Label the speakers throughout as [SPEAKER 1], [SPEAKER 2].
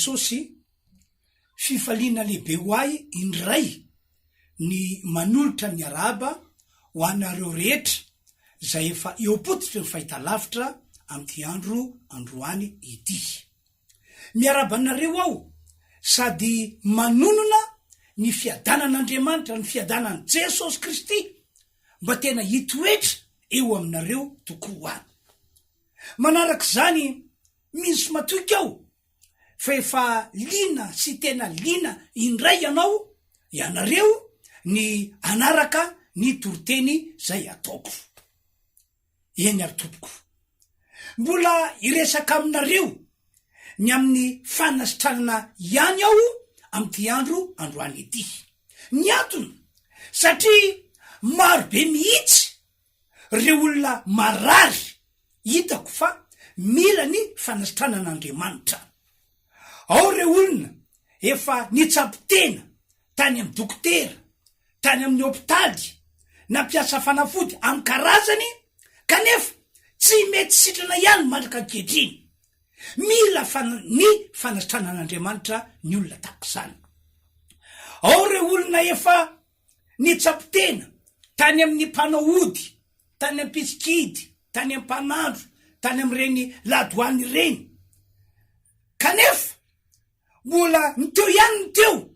[SPEAKER 1] Jesosy fifaliana lehibe ho ahy indray ny manolotra ny araba ho anareo rehetra zay efa eopotitra ny fahitalavitra amty androany ity. Miaraba anareo aho sady manonona ny fiadanan'Andriamanitra, ny fiadanan'i Jesosy Kristy mba tena hitoetra eo aminareo tokoa any. Manaraka zany misy matoky aho fa efa lina sy tena lina indray ianareo ny anaraka ny toriteny zay ataoko. Eny ary tompoko, mbola iresaka aminareo ny amin'ny fanasitranana ihany aho amty androany ity. Ny antony satria marobe mihitsy reo olona marary hitako fa mila ny fanasitranan'Andriamanitra. Ao reo olona efa nitsapitena tany amin'ny dokotera, tany amin'ny hôpitaly, nampiasa fanafody amin'ny karazany, kanefa tsy mety sitrana ihany mandrika ankehitriny. Mila ny fanasitranan'Andriamanitra ny olona takizany. Ao reo olona efa nitsapitena tany amin'ny mpanao ody, tany amin'ny pitsikidy, tany amin'ny mpanandro, tany amin'ireny ladoany ireny, kanefa mbola nyteo ihany nyteo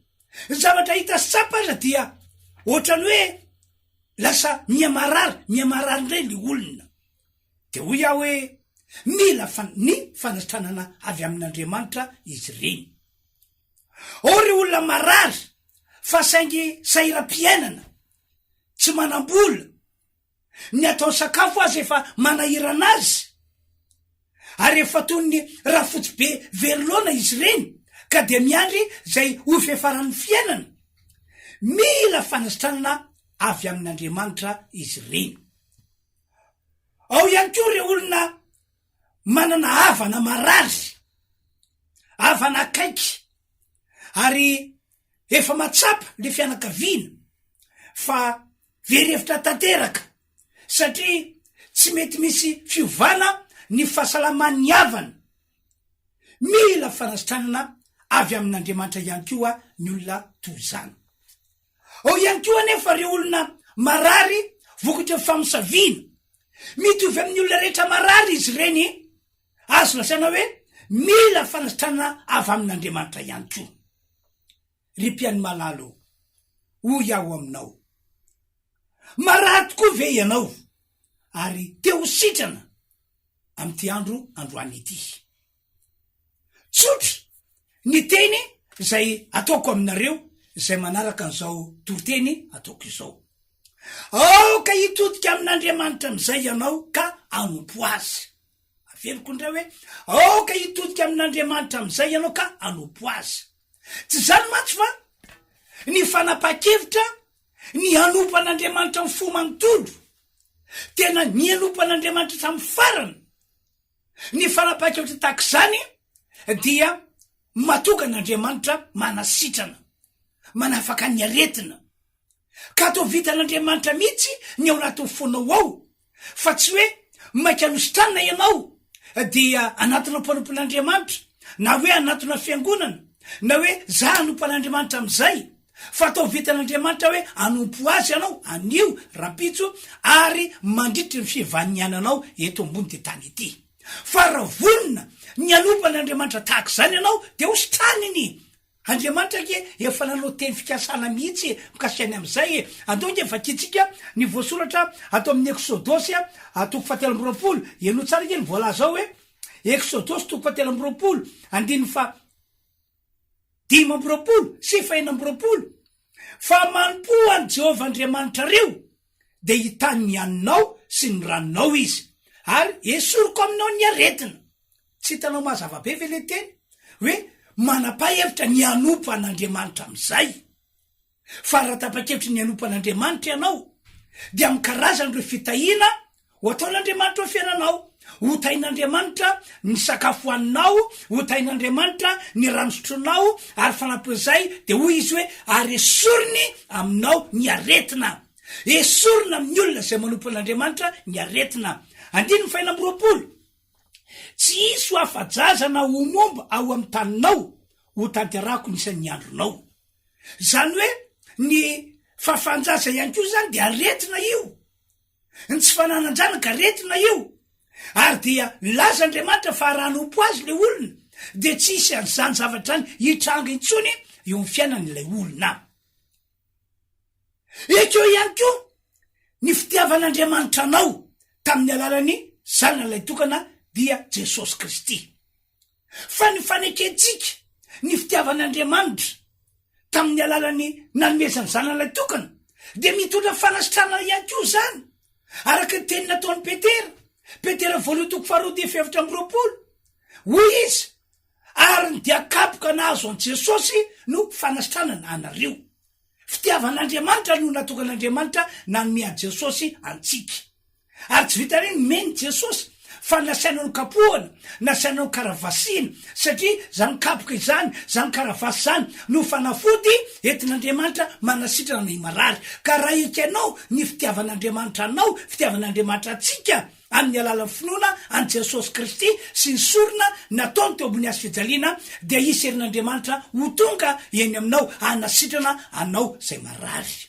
[SPEAKER 1] zavatra hita sapaza dia ohatrany hoe lasa miamarary ndray le olona. De hoy aho hoe mila ny fanasitranana avy amin'Andriamanitra izy ireny. Ao re olona marary fa saingy sahira-piainana, tsy manam-bola, ny atao sakafo azy efa manahirana azy, ary efa toy ny rafotsy be verilona izy ireny ka de miandry zay ho fefaran'ny fiainana. Mila fanasitranana avy amin'Andriamanitra izy ireny. Ao ihany koa re olona manana havana marary, havana akaiky, ary efa matsapa le fianakaviana fa verevitra tanteraka satria tsy mety misy fiovana ny fahasalaman'ny havana. Mila fanasitranana avy amin'Andriamanitra ihany koa ny olona toy zany. Ao ihany koa nefa re olona marary vokatra famosaviana, mitovy amin'ny olona rehetra marary izy ireny, azo lasaina hoe mila fanasitranana avy amin'Andriamanitra ihany koa. Ry mpiany malalo, hoy aho aminao, marary tokoa ve ianao ary teo sitrana amty androany ity? Tsotra ny teny zay ataoko aminareo zay manaraka an'izao toriteny ataoko izao. Aoka hitodika amin'Andriamanitra am'izay ianao ka anompo azy. Averiko indray hoe aoka hitodika amin'Andriamanitra am'izay ianao ka anompo azy. Tsy zany mantsy fa ny fanapa-kevitra, ny anompo an'Andriamanitra amin'ny fo manontolo, tena ny anompo an'Andriamanitra tamin'ny farany. Ny fanapa-kevitra takizany dia matoka an'Andriamanitra manasitrana, manafaka ny aretina, ka atao vitan'Andriamanitra mihitsy ny ao anatin'ny fonao ao, fa tsy hoe maika hanositranana ianao dia anatina mpanompon'Andriamanitra, na hoe anatina fiangonana, na hoe za hanompo an'Andriamanitra am'izay, fa atao vitan'Andriamanitra hoe anompo azy ianao, anio rapitso ary mandritry ny fivan'ny ananao eto ambony ty tany ity. Fa raha vonona ny anompo an'Andriamanitra tahaka zany ianao de hositraniny. Andriamanitra ke efa nanao teny fikasana mihitsy mikasiany am'izay andonge efa kitsika ny voasoratra atao amin'ny Exodosy toko 7 eno tsara ke ny voalaza ao hoe Exodosy toko 7 andiny fa 5 sy 9 fa manompo any Jehova Andriamanitra reo de hitany ny aninao sy ny ranonao izy ary esoriko aminao ny aretina. Tsy hitanao mazava be ve le teny hoe manapa-hevitra ny anompo an'Andriamanitra am'izay. Fa raha tapa-kevitra ny anompo an'Andriamanitra ianao dia amin'ny karazany reo fitahiana ho ataon'Andriamanitra ho fiainanao, ho tain'Andriamanitra ny sakafo hoaninao, ho tain'Andriamanitra ny rano sotronao, ary fanampin'izay de hoy izy hoe ary esoriny aminao ny aretina. Esorina amin'ny olona zay manompo an'Andriamanitra ny aretina. Andiny 20 tsy isy ho afajazana ho momba ao amin'ny taninao ho tanterako nisan'ny andronao zany hoe ny fafanjasa ihany ko zany de aretina io ny tsy fanananjanaka aretina io ary dia laza Andriamanitra fa ranompo azy le olona de tsisy an'izany zavatra any hitranga intsony eo amin'ny fiainan'ilay olona ekeo ihany ko ny fitiavan'Andriamanitra anao tamin'ny alalan'ny zanan'ilay tokana dia Jesosy Kristy fa ny faneketsika ny fitiavan'Andriamanitra tamin'ny alalan'ny nanomezany zanan'ilay tokana de mitondra fanasitrana ihany ko zany araka ny teny nataon'ny Petera voalohany toko faharoa dia efatra amby roapolo hoy izy ary ny diakapoka nahazo an Jesosy no fanasitranana anareo fitiavan'Andriamanitra no natokan'Andriamanitra nanome an Jesosy antsika ary tsy vita reny meny Jesosy fa nasaina no kapohana nasaina no karavasina satria zany kapoka izany zany karavasy zany no fanafody entin'Andriamanitra manasitrana ny marary ka raha ekanao ny fitiavan'Andriamanitra anao fitiavan'Andriamanitra atsika amin'ny alalan'ny finoana an Jesosy Kristy sy ny sorona nataony teo ambony hazo fijaliana dia isy herin'Andriamanitra ho tonga eny aminao anasitrana anao zay marary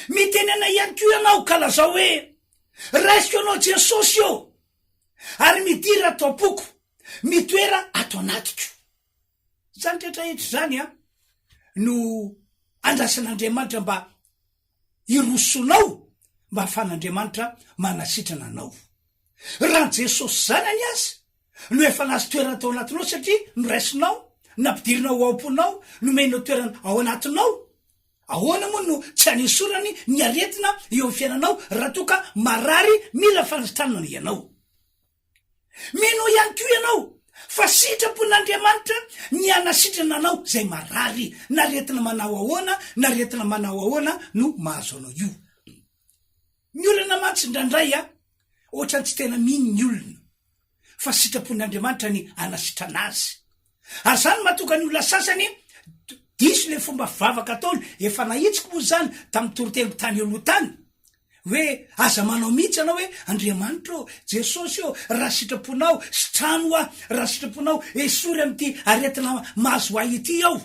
[SPEAKER 1] mitenena ihany ko ianao ka lazao hoe raisiko anao Jesosy eo ary midira atao poko mitoera atao anatiko zany rehetrarehetra zany no andrasan'Andriamanitra mba irosonao mba afan'Andriamanitra manasitrana anao raha Jesosy zanany azy no efa nazy toerana atao anatinao satria noraisinao nampidirinao ao-ponao nomenao toerana ao anatinao ahoana moa no tsy anisorany ny aretina eo amin'ny fiainanao raha toka marary mila fanasitranana ianao mino ihany ko ianao fa sitrapon'Andriamanitra ny anasitrana anao zay marary naretina manao ahoana naretina manao ahoana no mahazo anao io ny olona mantsy indraindray ohatra tsy tena mino ny olona fa sitrapon'Andriamanitra ny anasitrana azy ary zany matoka ny olona sasany diso le fomba fivavaka ataony efa nahitsiko moa zany tamin'ny torotelo tany aloha tany hoe aza manao mihitsy anao hoe Andriamanitra ô Jesosy eo raha sitraponao sitrano raha sitraponao esory am'ty aretina mahazo ahy ity ao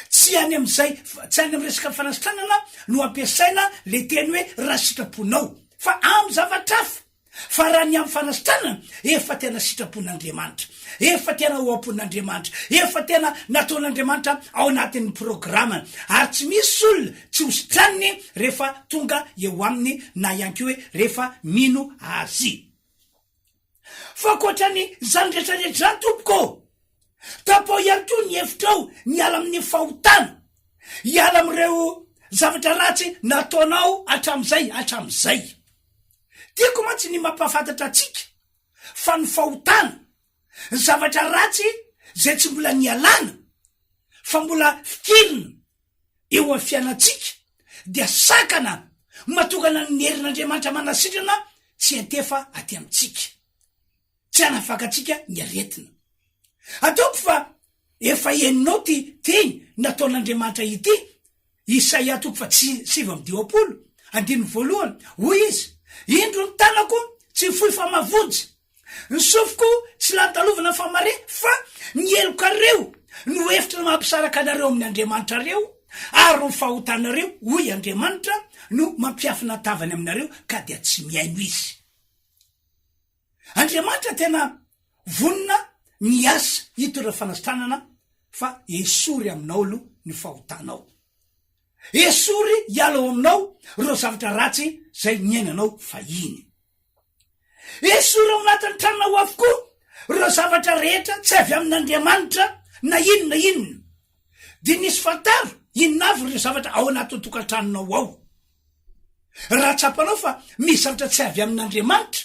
[SPEAKER 1] tsy any am'izay tsy any am resaka fanasitranana no ampiasaina le teny hoe raha sitraponao fa amy zavatra hafa fa raha ny amy fanasitranana efa tena sitrapon'Andriamanitra efa tena oampon'Andriamanitra efa tena nataon'Andriamanitra ao anatin'ny programany ary tsy misy olona tsy hositraniny rehefa tonga eo aminy na ihany ko hoe rehefa mino azy fa koatrany zany rehetrarehetra zany tompoko tapao ihany ko ny hevitrao miala amin'ny fahotana hiala am'ireo zavatra ratsy nataonao hatram'izay tiako mantsy ny mampafantatra atsika fa ny fahotana ny zavatra ratsy zay tsy mbola nialana fa mbola fikirina eo amin'ny fiainatsika dia sakana matokana ny herin'Andriamanitra manasitrana tsy antefa aty amintsika tsy anafakatsika ny aretina ataoko fa efa eninao ty teny nataon'Andriamanitra ity Isaia toko fa 7:20 andiny voalohany hoy izy indro ny tanako tsy foy fa mavojy ny sofiko tsy lantalovana fa mare fa ny helokareo no efitra mampisaraka anareo amin'ny Andriamanitra reo ary ny fahotanareo hoy Andriamanitra no mampiafina tavany aminareo ka dia tsy miaino izy Andriamanitra tena vonina ny asa hitondra fanasitranana fa esory aminao aloha ny fahotanao esory hialao aminao ro zavatra ratsy zay nyainanao fahiny esory ao anatin'ny tranonao avokoa ro zavatra rehetra tsy avy amin'Andriamanitra na inona dia nisy fantaro inona avy ro zavatra ao anatin'ny tokantranonao ao raha tsapanao fa misy zavatra tsy avy amin'Andriamanitra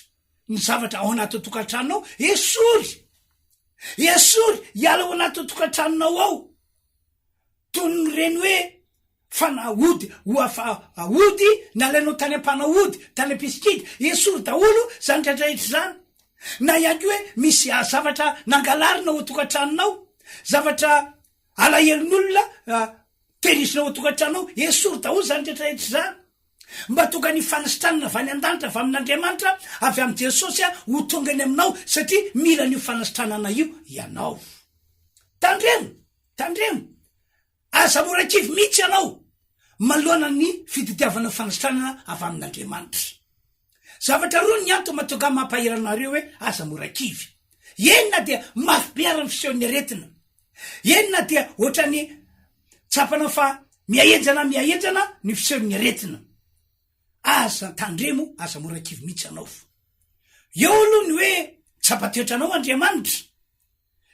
[SPEAKER 1] ny zavatra ao anatin'ny tokantranonao esory hiala ao anatin'ny tokantranonao ao toy ny reny hoe fanahody ahody nalainao tany ampanahody tany ampisikity esory daholo zany rehetrarehetra zany na ihany hoe misy zavatra nangalarina ao tokantranonao zavatra alahelin'olona tehirizina ao tokantranonao esory daholo zany rehetrarehetra zany mba tonga ny fanasitranana avy any an-danitra avy amin'Andriamanitra avy amin'i Jesosy ho tongany aminao satria mila nio fanasitranana io ianao tandremo asa morakivy mihitsy anao malohana ny fititiavana fanasitranana avy amin'Andriamanitra. Zavatra roa ny anto matonga mampahiranareo hoe asa morakivy. Enina dia mafy bearany fisehoan'ny aretina. Enina dia ohatrany tsapana fa miaenjana ny fisehoan'ny aretina. Asa tandremo asa morakivy mihitsy anao. Eo aloha ny hoe tsapatiotra anao Andriamanitra.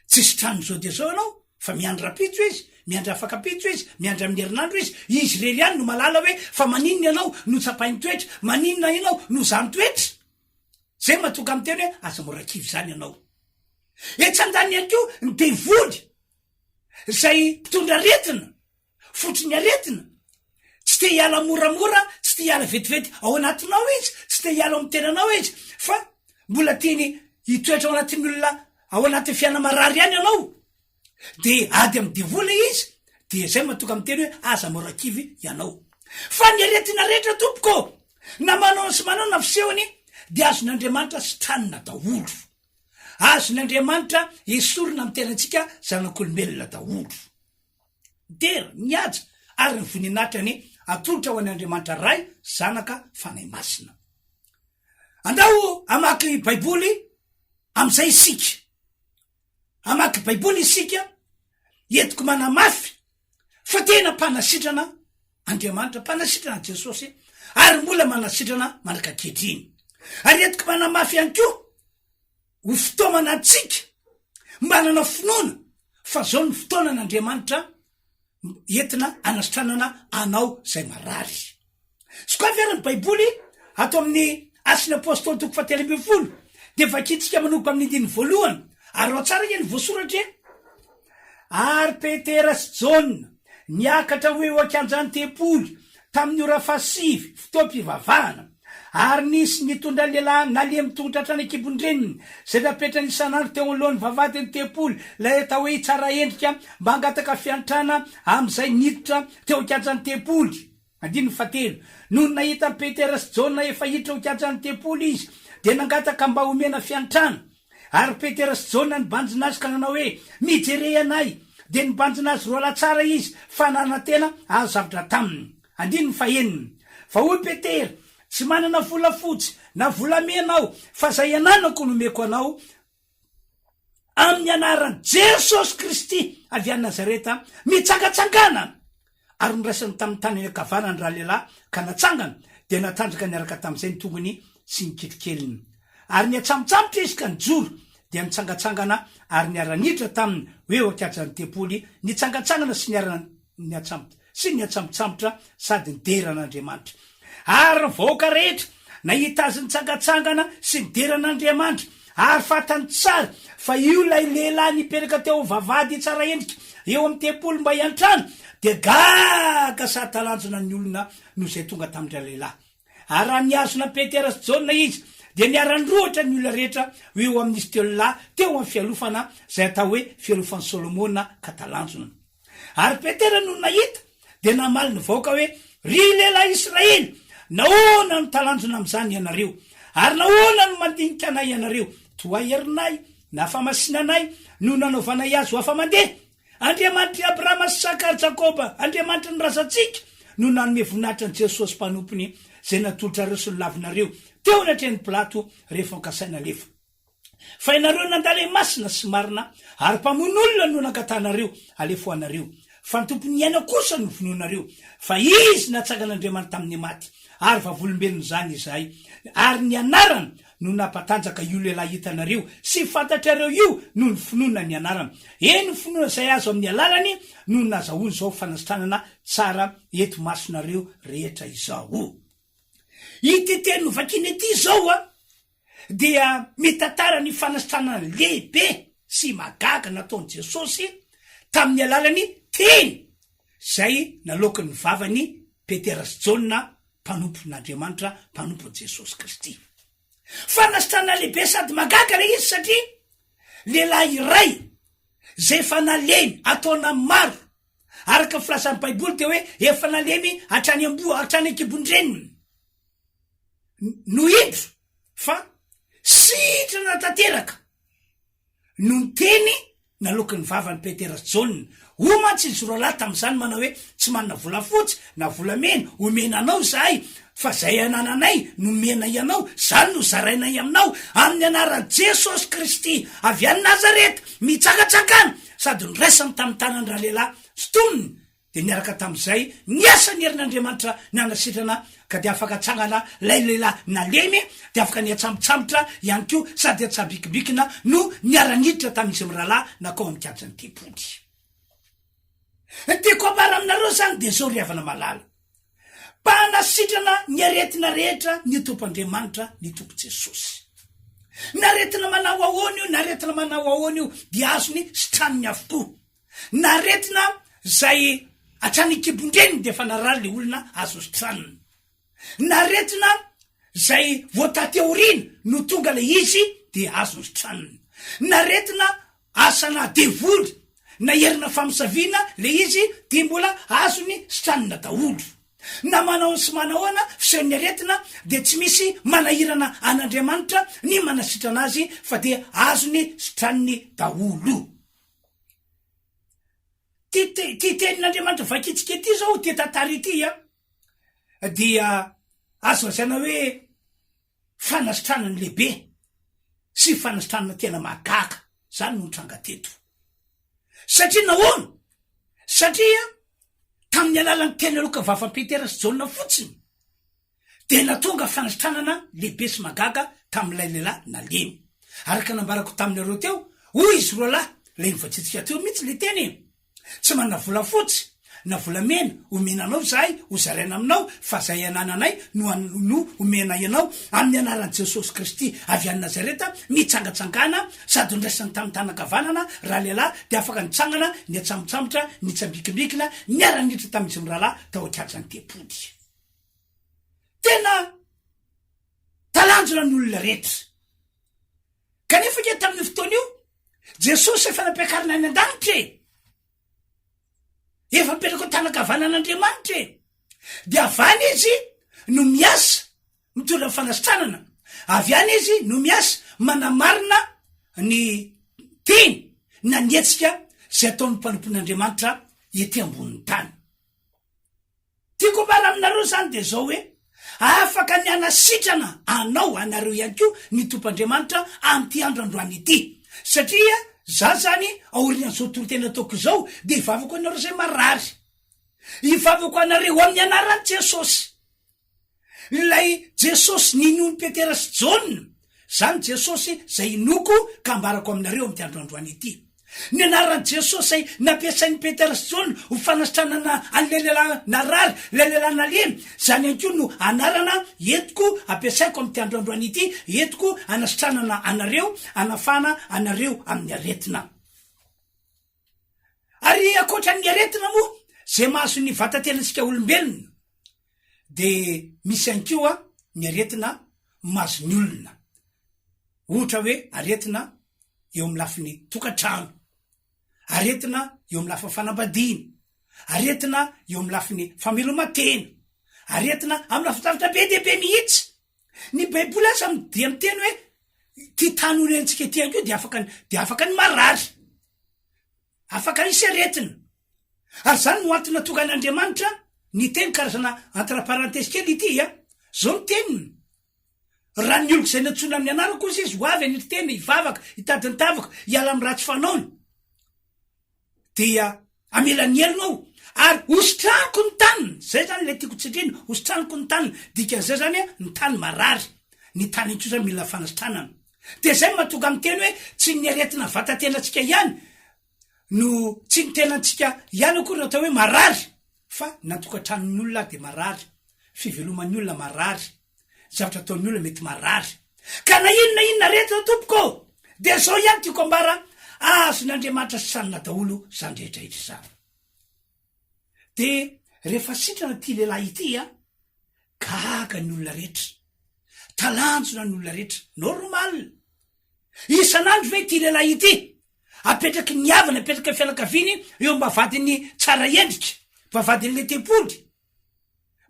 [SPEAKER 1] Tsisy trano zao dia zao anao fa miandra rapitso izy, miandra afakapitso izy, miandra amin'ny herinandro izy rery ihany no malala hoe fa maninona ianao no tsapainy toetra, maninona ianao no zany toetra. Zay matonga amin'ny teny hoe asa morakivy zany ianao. Etsandany ihany koa ny devoly zay mpitondra aretina, fotriny aretina, tsy te hiala moramora, tsy te hiala vetivety ao anatinao izy, tsy te hiala amin'ny tenanao izy, fa mbola tiany hitoetra ao anatin'ny olona ao anatin'ny fianamarary ihany ianao. De ady amin'ny devoly izy, de zay matonga amin'ny teny hoe asa morakivy ianao. Fa ny aretina rehetra tompoko na manao sy manao na fisehony de azon'Andriamanitra sitranina daholo. Azon'Andriamanitra esorina amin'ny tenantsika zanak'olombelona daholo. Dera mihaja ary ny voninatrany atolotra ho an'Andriamanitra ray zanaka fanahy masina. Andao amaky baiboly am'izay isika. Amaky baiboly isika entiko manamafy fa tena mpanasitrana Andriamanitra, mpanasitrana Jesosy ary mbola manasitrana manakakehitriny. Ary entiko manamafy ihany koa ho fotoana antsika manana finoana fa zao ny fotoana n'Andriamanitra entina anasitranana anao zay marary. Soka veriny baiboly ato amin'ny Asiny Apôstôly 17 de vakitsika manomboka amin'ny andiny voalohany. Ary ao tsara iany voasoratra ary Petera sy Jona niakatra hoe ho akanjany tempoly tamin'ny ora fasivy fotoam-pivavahana. Ary nisy nitondra lehilahy nalia mitongotra hatrany an-kibon-dreniny zay napetrany isan'andro teo alohany vavahadiny tempoly lay atao hoe tsara endrika mba hangataka fiantrana am'izay niditra teo akanjany tempoly. Andiny fatelo noho nahita Petera sy Jona efa hiditra ho akanjany tempoly izy de nangataka mba homena fiantrana. Ary Petera sy Jona nibanjina azy ka nanao hoe mijery anay, de nibanjina azy roa latsara izy fa nanantena azo zavatra taminy. Andiny faheniny fa hoy Petera, tsy manana vola fotsy na volamenao fa zay ananako no meko anao amin'ny anaran'i Jesosy Kristy avy any Nazareta mitsangatsangana. Ary niraisany tamin'ny tany ankavanany raha lehilahy ka natsangana de natandrika niaraka tamin'izay ny tongony sy ny kitikeliny. Ary niatsamotsamotra izy ka nijoro de nitsangatsangana ary niara-niditra taminy hoe ho akanjany tempoly, nitsangatsangana sy niatsamotsamotra sady nideran'Andriamanitra. Ary vahoaka rehetra nahita azy nitsangatsangana sy nideran'Andriamanitra ary fatany tsara fa io lay lehilahy niperaka teo vavahady tsara endrika eo amin'ny tempoly mba hiantrana de gaga sahatalanjona ny olona no zay tonga tamin'ira lehilahy. Ary raha niazona Petera sy Jona izy de niara-ndroatra ny olona rehetra eo amin'izy teo lehilahy teo amin'ny fialofana zay atao hoe fialofan'ny Solomona ka talanjona. Ary Petera no nahita de namaly ny vahoaka hoe ry lehilahy Israely, nahoana no talanjona am'izany ianareo ary nahoana no mandinika anay ianareo, toa herinay na famasinanay no nanaovanay azy ho afa mandeha. Andriamanitra Abrahama sy Saka ary Jakoba, Andriamanitra ny razantsika no nanome voninahitra ny Jesosy mpanompony zay natolotra reo sy nolavinareo teo anatreny Pilato rehefa nkasaina lefa. Fa ianareo nandala masina sy marina ary mpamon'olona no nangatanareo alefo anareo. Fa ny tompony iaina kosa no vonoanareo fa izy natsangan'Andriamanitra tamin'ny maty ary vavolombelony zany izahay. Ary ny anarana no nampatanjaka io lehilahy hitanareo sy fantatrareo io no ny finoana ny anarana. Eny ny finoana zay azo amin'ny alalany no nazahoany zao fanasitranana tsara eto masonareo rehetra izao. Ity teny novakiny ity zao dia mitantara ny fanasitranana lehibe sy magaga nataon'i Jesosy tamin'ny alalany teny zay nalokany vavany Petera sy Jona mpanompon'Andriamanitra, mpanompon'i Jesosy Kristy. Fanasitranana lehibe sady magaga le izy satria lehilahy iray zay efa nalemy ataona maro araka filazan'ny baiboly de hoe efa nalemy hatrany amboa hatrany an-kibon-dreniny no indro fa sitrana tanteraka no ny teny naloky ny vavany Petera sy Jaune. O mantsy izy roa lahy tam'izany manao hoe tsy manana volafotsy na volamena omena anao zahay fa zay anananay no mena ianao, zany no zarainay aminao amin'ny anaran'i Jesosy Kristy avy any Nazareta mitsakatsakana sady noraisany tamin'ny tanany raha lehilahy stoniny. De niaraka tam'izay niasa ny herin'Andriamanitra nanasitrana ka de afaka tsangana lay lehilahy nalemy de afaka niatsambontsambotra ihany ko sady atsabikibikina no niara-niditra tamin'izy mirahalahy nakao amikajany tepody. Tiako ambara aminareo zany de zao riavana malala. Mpanasitrana ny aretina rehetra ny tompoandriamanitra ny tompo Jesosy. Naretina manao ahoana io, naretina manao ahoana io dia azony sitraniny avokoa. Naretina zay atrany kibondreniny de fa narary le olona azo sitraniny. Naretina zay voatateorina no tonga le izy de azo sitraniny. Naretina asana devoly na herina famisaviana le izy de mbola azony sitranina daholo. Na manao sy manahoana fisehoan'ny aretina de tsy misy manahirana an'Andriamanitra ny manasitrana azy fa de azony sitraniny daholo. Ty tenin'Andriamanitra vakitsika ty zao ty tantara ity dia azo lazaina hoe fanasitranany lehibe sy fanasitranana tena mahagaga, zany no tranga teto. Satria nahoana? Satria tamin'ny alalan'ny tena loka vava Petera sy Jaune fotsiny de natonga fanasitranana lehibe sy magaga tamin'ilay lehilahy nalemy. Araka nambarako taminareo teo, hoy izy roa lahy le nivoatsitsika teo mihitsy le teny, tsy manana volafotsy na volamena omenanao zahay ho zaraina aminao fa zay anananay no omena ianao amin'ny anaran'i Jesosy Kristy avy any Nazareta mitsangatsangana sady ndraisany tamin'ny tanakavanana raha lehilahy de afaka nitsangana ny atsambontsambotra ny tsambikibikina niara-niditra tamin'izy mirahalahy tao akajany tepody. Tena talanjona ny olona rehetra. Kanefa ke tamin'ny fotoana io Jesosy efa nampiakarina any an-danitra efa mipetraka tanakavanan'Andriamanitra de avany izy no miasa mitondra fanasitranana, avy any izy no miasa manamarina ny teny na ny hetsika zay ataon'ny mpanompon'Andriamanitra ety ambonin'ny tany. Tiako ambara aminareo zany de zao hoe afaka ny anasitrana anao anareo ihany ko ny tompoandriamanitra amty andro androany ity, satria za zany aorian'izao torotena ataoko zao de ivavako anareo zay marary, ivavako anareo amin'ny anaran'i Jesosy. Ilay Jesosy ninony Petera sy Jaune, zany Jesosy zay inoko ka ambarako aminareo amty andro androany ity. Ny anaran'i Jesosy zay nampiasain'ny Petera sy Jaune ho fanasitranana an'ilay lehilahy narary, lay lehilahy nalemy, zany ihany koa no anarana entiko ampiasaiko amty andro androany ity, entiko anasitranana anareo, anafana anareo amin'ny aretina. Ary akoatran'ny aretina moa zay mahazo ny vatantenantsika olombelona de misy ihany koa ny aretina mahazo ny olona, ohatra hoe aretina eo amin'ny lafiny tokantrano, aretina eo amin'ny lafiny fanambadiana, aretina eo amin'ny lafiny fameloma-tena, aretina amin'ny lafitavitra be dehibe mihitsy. Ny baiboly aza dia miteny hoe ty tany orentsika ty ihany koa de afaka ny marary, afaka nisy aretina. Ary zany no antony natonga an'Andriamanitra ny teny karazana entre parenthèse kely ity zao ny teniny. Raha ny oloko zay natsona amin'ny anarako kosa izy ho avy an'ity teny ivavaka, hitadiny tavaka, hiala amin'ny ratsy fanaony dia amelany helinao ary hositraniko ny taniny, zay zany le tiako tsidrina, hositraniko ny taniny, dikan'izay zany ny tany marary, ny tany intsotra mila fanasitranana. De zay mahatonga amin'ny teny hoe tsy ny aretina vatantenantsika ihany no tsy ny tenantsika ihany akory natao hoe marary, fa natokantranon'ny olona de marary, fiveloman'ny olona marary, zavatra ataon'ny olona mety marary. Ka na inona rehetra tompoko de zao ihany tiako ambara azon'Andriamanitra sanina daholo zany rehetrarehetra zany. De rehefa sitrana ty lehilahy ity gaga ny olona rehetra, talanjona ny olona rehetra, normal. Isan'andro ve ty lehilahy ity apetraky ny havana, apetraky ny fianakaviany eo mba vadiny tsara endrika, mba vadin'le tepody,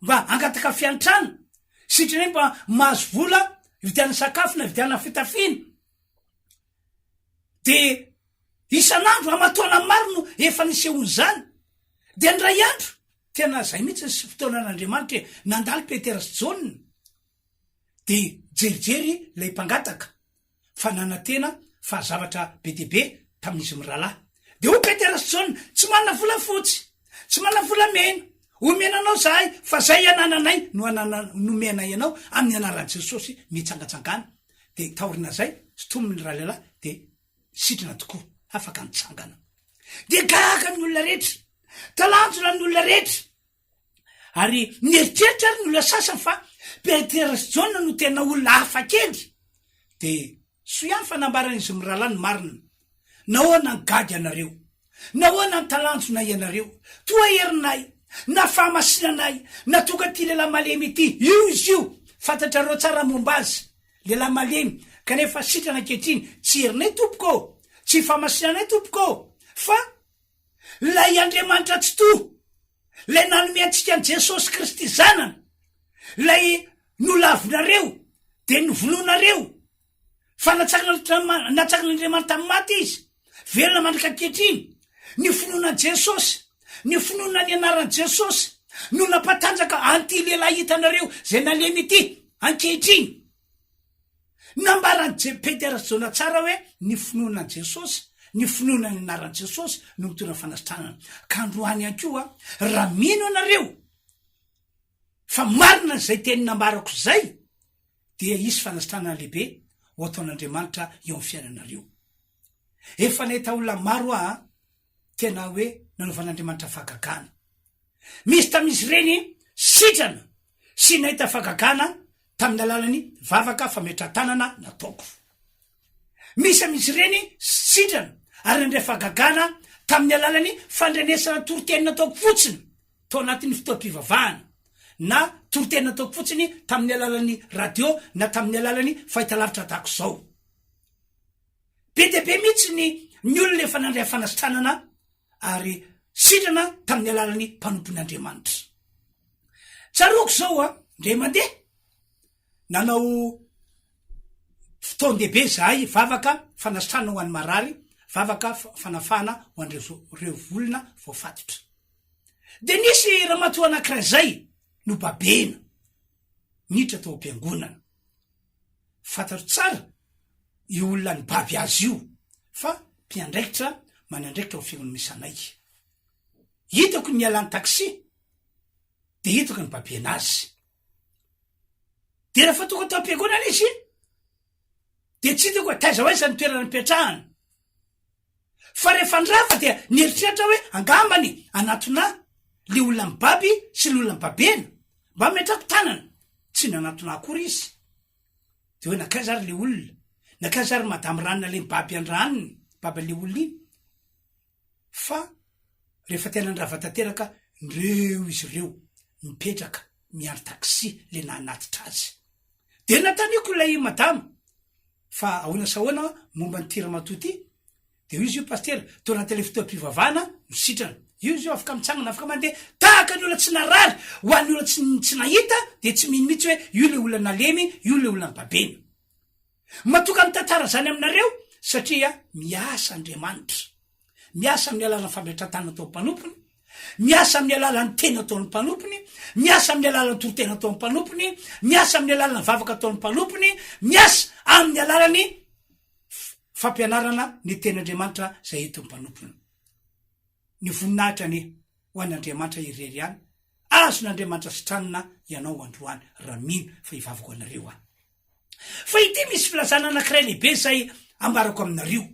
[SPEAKER 1] mba angataka fiantrana, sitrany mba mahazo vola vidiana sakafo na vidiana fitafiana. De isan'andro amatoana maro no efa nisehony zany de ndray andro tena zay mihitsy sy fotoanan'andriamanitra nandalo Petera sy Jona de jerijery lay mpangataka fa nanantena fa zavatra be deabe tamin'izy mirahalahy de ho Petera sy Jona tsy manana vola fotsy tsy manana vola mena omenanao zahay fa zay anananay nomenay ianao amin'ny anaran'i Jesosy mitsangatsangana de taorina zay sotominy raha lehilahy de sitrana tokoa afaka nitsangana de gaga ny olona rehetra talanjona ny olona rehetra ary mieritreritra ary ny olona sasany fa Petera sy Jona no tena olona hafa kely de soiany fanambaran'izy mirahalahy ny marina nahoana ny gady anareo nahoana ny talanjona ianareo toa herinay na fahamasinanay na tonga ty lehilahy malemy ity io izy io fantatrareo tsara momba azy lehilahy malemy kanefa sitrana ankehitriny tsy herinay tompoko tsy fahamasinanay tompoko fa lay Andriamanitra tsy to lay nanome antsika an Jesosy Kristy zanany lay nolavinareo de novolonareo fa natsakan'Andriamanitra tamin'ny maty izy velona mandrika ankehitriny ny finoana Jesosy ny finoana ny anaran'i Jesosy no nampatanjaka anty lehilahy hitanareo zay nalemy ity ankehitriny nambarany Petera sy Jona tsara hoe ny finoana Jesosy ny finoana ny anaran'i Jesosy no mitondra fanasitranana ka androany ankoa raha mino anareo fa marina zay teny nambarako zay dia isy fanasitranana lehibe ho ataon'Andriamanitra eo amin'ny fiainanareo efa nahita olona maro tena hoe nanaovan'Andriamanitra fagagana misy tamizy reny sitrana sy nahita fagagana tamin'ny alalany vavaka fametra-tanana nataoko misy amizy reny sitrana ary nandray fagagana tamin'ny alalany fandrenesana toroteny nataoko fotsiny tao anatin'ny fotoam-pivavahana na toroteny nataoko fotsiny tamin'ny alalany radio na tamin'ny alalany fahitalavitra tahako zao be deabe mihitsy ny olona efa nandray fanasitranana ary sitrana tamin'ny alalany mpanompon'Andriamanitra tsaroko zao ndre mandeha nanao fotoan-dehibe zahay vavaka fanasitranana ho an'ny marary vavaka fanafana ho an'ireo volona voafatotra de nisy ramatoa anankiray zay no babena niditra tao am-piangonana fantatro tsara io olona ny baby azy io fa mpiandraikitra manandraikitra ho fiangonana misy anay hitako ny alany taxi de hitako ny babena azy de rehefa tonga tao am-piangonana izy de tsy hitako hoe taiza hoaiza ny toerana nipetrahana fa rehefa ndrava dia nieritreritra hoe angambany anatona le olona mibaby sy le olona mibabena mba metrako tanana tsy nanatona akory izy de hoe nakay zary le olona nakay zary madamy ranona le mibaby andranony baby le olona iny fa rehefa tena ndrava tanteraka ndreo izy ireo mipetraka miandry taxi le nanatitra azy de nataniko lay madama fa ahoana sahoana momba ny tiramatoa ty de izy io pastera to anaty le fotoam-pivavahana no sitrana izy io afaka mitsangana afaka mandeha tahaka ny olona tsy narary ho an'ny olona tsy nahita de tsy mino mihitsy hoe io le olona nalemy io le olona nybabena matoka mitantara zany aminareo satria miasa Andriamanitra miasa amin'ny alalany fametran-tany ataon'ny mpanompony miasa amin'ny alalany tena ataon'ny mpanompony miasa amin'ny alalany torotena ataon'ny mpanompony miasa amin'ny alalany vavaka ataon'ny mpanompony miasa amin'ny alalany fampianarana ny ten'Andriamanitra zay eton'ny mpanompony ny voninahitra ny ho an'Andriamanitra irery any azon'Andriamanitra sitranina ianao androany raha mino fa hivavako anareo fa ity misy filazana anankiray lehibe zay ambarako aminareo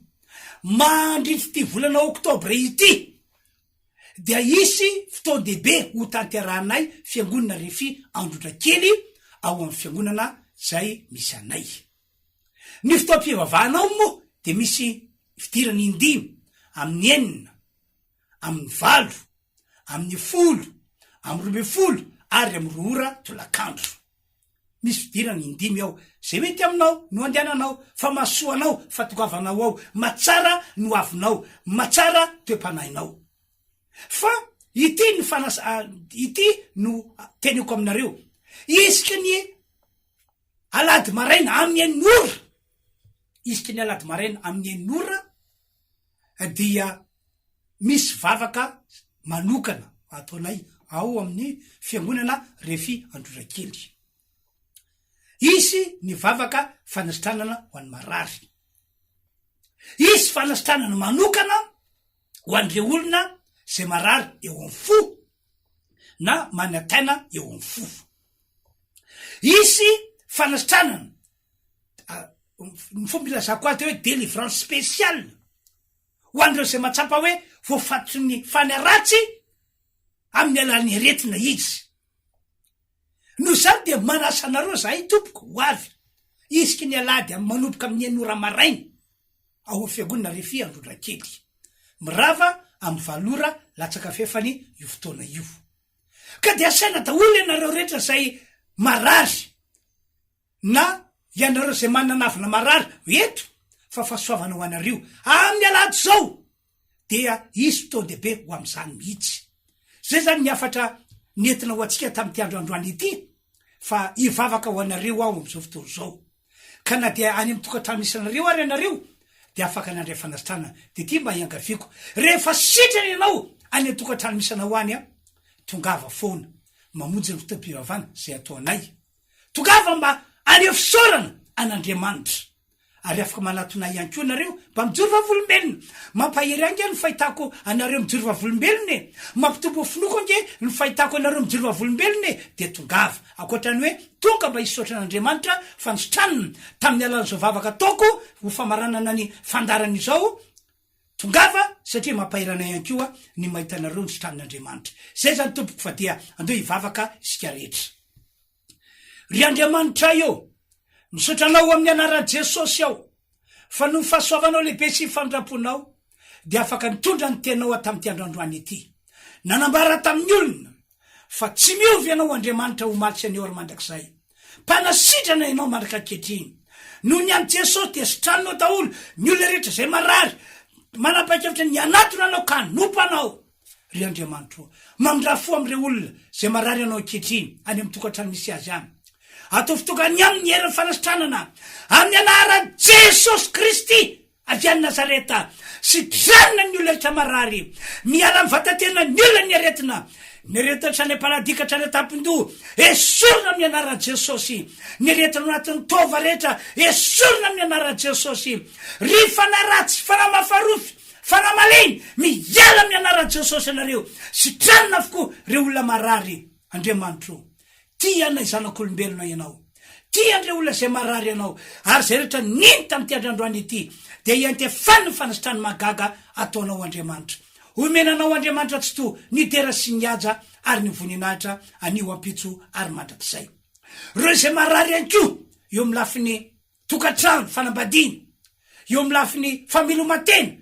[SPEAKER 1] mandritra ty volana oktobra ity dia isy fotoan-dehibe ho tanterahanay fiangonana refy androdra kely ao amin'ny fiangonana zay misy anay ny fotoam-pivavahanao moa de misy fidirany indimy amin'ny enina amin'ny valo amin'ny folo amin'ny robe folo ary amin'ny roa ora tolakandro misy fidirany indimy ao zay mety aminao no andehananao fa masoanao fa togavanao ao matsara no avinao matsara toe-panahinao fa ity ny ity no teniko aminareo isika ny alady maraina amin'ny enora isika ny alady maraina amin'ny enora dia misy vavaka manokana ataonay ao amin'ny fiangonana Refy Androrakely. Isy ny vavaka fanasitranana ho an'ny marary. Isy fanasitranana manokana ho an'ireo olona zay marary eo amin'ny fo na manataina eo amin'ny fo. Isy fanasitranana ny fomba ilazako azy hoe délivrance spéciale ho an'ireo zay matsapa hoe voafatotry ny faneratsy amin'ny alan'ny aretina izy. No zany dia manasa anareo zahay tompoko ho avy isiky ny alady amin'ny manomboka amin'ny enora marainy ao amin'ny fiangonana Refy Androrakely. Mirava amin'ny valora latsaka fefany io fotoana io. Ka dia asaina daholo ianareo rehetra zay marary na ianareo zay mananavina marary eto fa fahasoavana ho anareo amin'ny alady zao dia isy fotoan-dehibe ho am'izany mihitsy. Zay zany ny afatra nentina ho antsika tamin'ity androandroany ity fa ivavaka ho anareo ao am'izao fotoana zao. Ka na dia any amin'ny tokantrano misy anareo ary anareo dia afaka nandray fanasitranana. De ty mba iangafiko rehefa sitrana ianao any amin'ny tokantrano misy anao any tongava foana mamonjy ny fotoam-pivavana zay ataonay. Tongava mba anefisorana an'Andriamanitra. Ary afaka manatonay ihany koa nareo mba mijoro vavolombelona. Mampahery ange ny fahitako anareo mijoro vavolombelona e. Mampitombo finoko ange ny fahitako anareo mijoro vavolombelona e. De tongava akoatrany hoe tonga mba hisotra an'Andriamanitra fanositranana tamin'ny alan'izao vavaka ataoko ho famaranana ny fandaran'izao. Tongava satria mampaherana ihany koa ny mahita anareo ny sotran'Andriamanitra. Zay zany tompoko fa dia andeo hivavaka isika rehetra. Ry Andriamanitra io misotranao amin'ny anaran'i Jesosy aho fa no fahasoavanao lehibe sy fandraponao dia afaka mitondra ny tenao tamin'ity androandroany ity. Nanambara tamin'ny olona fa tsy miovy ianao Andriamanitra ho malitsy aneo ary mandrakizay. Mpanasitrana ianao mandrak'ankehitriny. Noho ny an'i Jesosy dia sotranao daholo ny olona rehetra zay marary manapa-kevitra ny anatona anao ka nompo anao. Ry Andriamanitra mamindrafo amin'ireo olona zay marary anao ankehitriny any amin'ny tokantrano misy azy any. Atofitokany amin'ny heran'ny fanasitranana amin'ny anaran'i Jesosy Kristy avy any Nazareta. Sitranina ny olona rehetra marary, miala amin'ny vatantenana ny olona ny aretina, ny aretina trany am-paladika trany an-tampon-doha esorina amin'ny anaran'i Jesosy. Ny aretina anatin'ny tova rehetra esorina amin'ny anaran'i Jesosy. Ry fanaratsy, fanamafarofy, fanamaleny miala amin'ny anaran'i Jesosy anareo. Sitranina avokoa reo olona marary. Andriamanitra tia anay zanak'olombelona ianao. Tia andreo olona zay marary ianao. Ary zay rehetra niny tamin'ity androandroany ity dia iantefany ny fanasitrany magaga ataonao Andriamanitra. Omenanao Andriamanitra tsy to nidera sy niaja ary ny voninahitra anio ampitso ary mandrakizay. Reo zay marary ihany koa eo amin'ny lafiny tokantrano fanambadiana, eo amin'ny lafiny famelomatena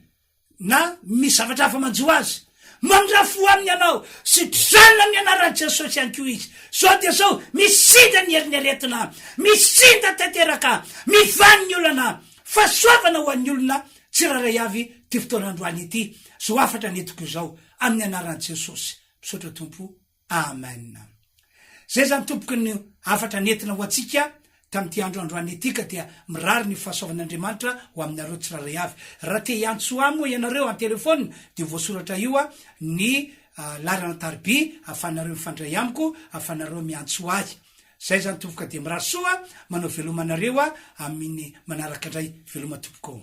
[SPEAKER 1] na misy zavatra hafa manjo azy, mandrafo aminy ianao sitrana amin'ny anaran'i Jesosy ihany koa izy. Sao dia sao misinda ny herin'ny aretina, misinda tanteraka, mivany ny olana, fahasoavana ho an'ny olona tsiraray avy ty fotoan'androany ity. Zo afatra netiko izao amin'ny anaran'i Jesosy. Misaotra Tompo. Amen. Zay zany tompoko ny afatra netina ho antsika tamin'ity androandroany ity ka dia mirary ny fahasoavan'Andriamanitra ho aminareo tsiraray avy. Raha te hiantso amo ianareo an-telefôna dia voasoratra io ny larana tarby afanareo mifandray amiko, afanareo miantso ahy. Zay zany tompoka dia mirary soa manao velomanareo amin'ny manaraka indray veloma tompoko.